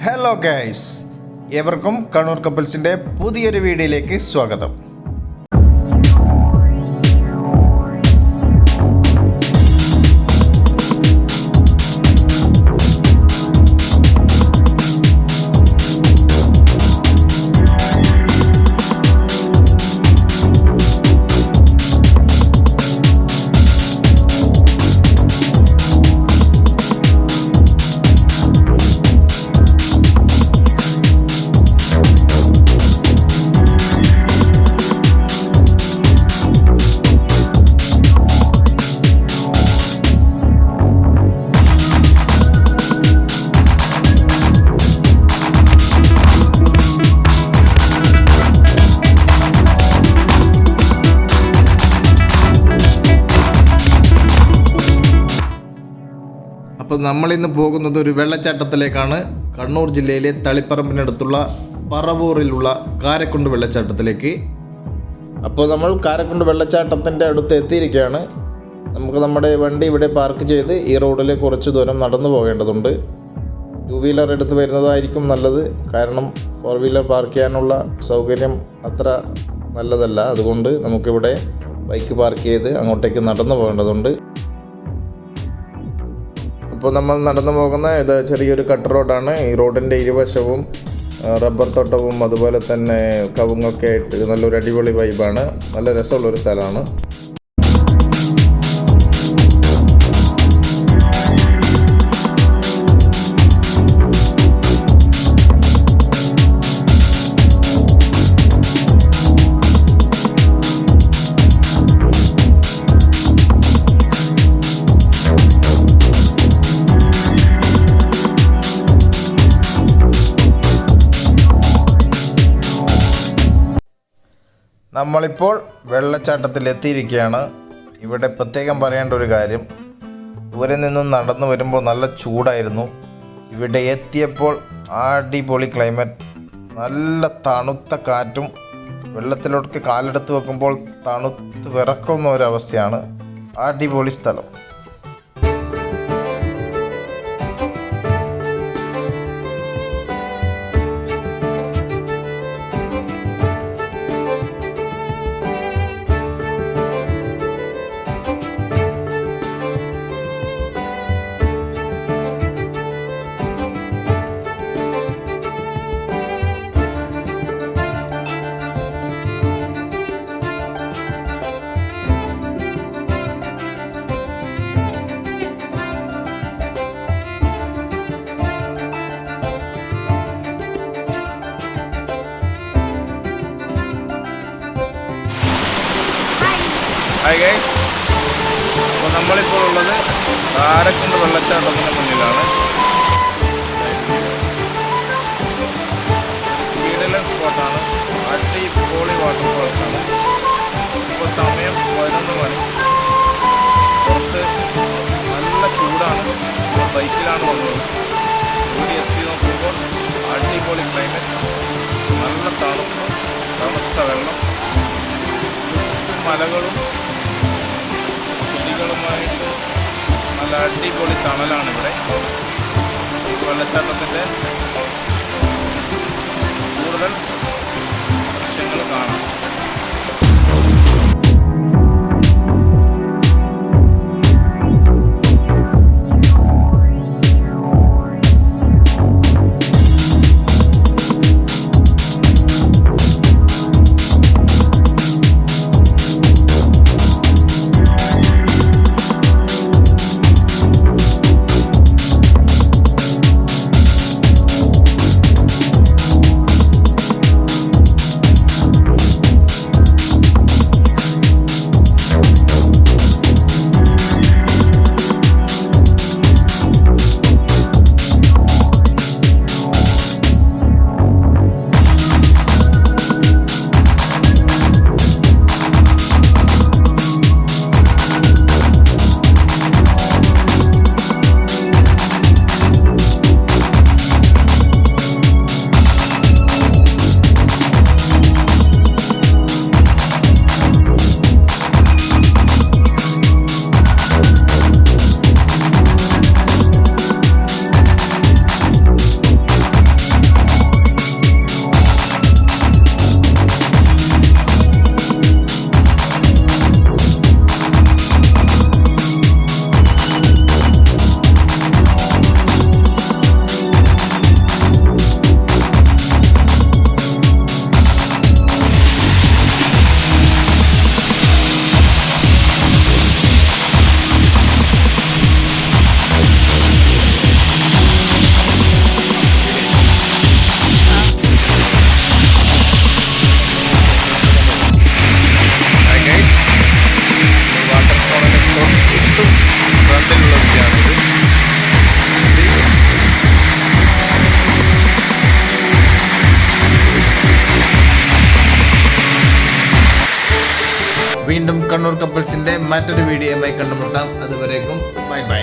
Hello guys, ഏവർക്കും കണ്ണൂർ കപ്പിൾസിൻ്റെ പുതിയൊരു വീഡിയോയിലേക്ക് സ്വാഗതം. അപ്പോൾ നമ്മളിന്ന് പോകുന്നത് ഒരു വെള്ളച്ചാട്ടത്തിലേക്കാണ്. കണ്ണൂർ ജില്ലയിലെ തളിപ്പറമ്പിനടുത്തുള്ള പറവൂറിലുള്ള കാരക്കുണ്ട് വെള്ളച്ചാട്ടത്തിലേക്ക്. അപ്പോൾ നമ്മൾ കാരക്കുണ്ട് വെള്ളച്ചാട്ടത്തിൻ്റെ അടുത്ത് എത്തിയിരിക്കുകയാണ്. നമുക്ക് നമ്മുടെ വണ്ടി ഇവിടെ പാർക്ക് ചെയ്ത് ഈ റോഡിൽ കുറച്ച് ദൂരം നടന്നു പോകേണ്ടതുണ്ട്. 2 വീലർ എടുത്ത് വരുന്നതായിരിക്കും നല്ലത്, കാരണം 4 വീലർ പാർക്ക് ചെയ്യാനുള്ള സൗകര്യം അത്ര നല്ലതല്ല. അതുകൊണ്ട് നമുക്കിവിടെ ബൈക്ക് പാർക്ക് ചെയ്ത് അങ്ങോട്ടേക്ക് നടന്നു പോകേണ്ടതുണ്ട്. ഇപ്പോൾ നമ്മൾ നടന്നു പോകുന്ന ഇത് ചെറിയൊരു കട്ട് റോഡാണ്. ഈ റോഡിൻ്റെ ഇരുവശവും റബ്ബർ തോട്ടവും അതുപോലെ തന്നെ കവുങ്ങൊക്കെ ആയിട്ട് നല്ലൊരു അടിപൊളി വൈബാണ്. നല്ല രസമുള്ളൊരു സ്ഥലമാണ്. നമ്മളിപ്പോൾ വെള്ളച്ചാട്ടത്തിൽ എത്തിയിരിക്കുകയാണ്. ഇവിടെ പ്രത്യേകം പറയേണ്ട ഒരു കാര്യം, ദൂരെ നിന്നും നടന്നു വരുമ്പോൾ നല്ല ചൂടായിരുന്നു. ഇവിടെ എത്തിയപ്പോൾ അടിപൊളി ക്ലൈമറ്റ്, നല്ല തണുത്ത കാറ്റും വെള്ളത്തിലോട്ട് കാലെടുത്ത് വെക്കുമ്പോൾ തണുത്ത് വിറക്കുന്ന ഒരവസ്ഥയാണ്. അടിപൊളി സ്ഥലം. ഹായ് ഗൈസ്, അപ്പോൾ നമ്മളിപ്പോൾ ഉള്ളത് കാരക്കുണ്ട് വെള്ളച്ചാട്ടത്തിന് മുന്നിലാണ്. വീടിലെ സ്പോട്ടാണ്. അടിപൊളി വാട്ടർഫോൾസാണ്. ഇപ്പോൾ സമയം 11 മണി. പുറത്ത് നല്ല ചൂടാണ്. ബൈക്കിലാണ് വന്നത്. ഇവിടെ എത്തി നോക്കുമ്പോൾ അടിപൊളി ക്ലൈമറ്റ്, നല്ല തണുത്ത വെള്ളം, മലകളും ചെടികളുമായിട്ട് നല്ല അടിപൊളി തണലാണ് ഇവിടെ. വെള്ളച്ചാട്ടത്തിൻ്റെ കൂടുതൽ ദൃശ്യങ്ങൾ കാണാം. വീണ്ടും കണ്ണൂർ കപ്പിൾസിൻ്റെ മറ്റൊരു വീഡിയോയുമായി കണ്ടുമുട്ടാം. അതുവരേക്കും ബൈ ബൈ.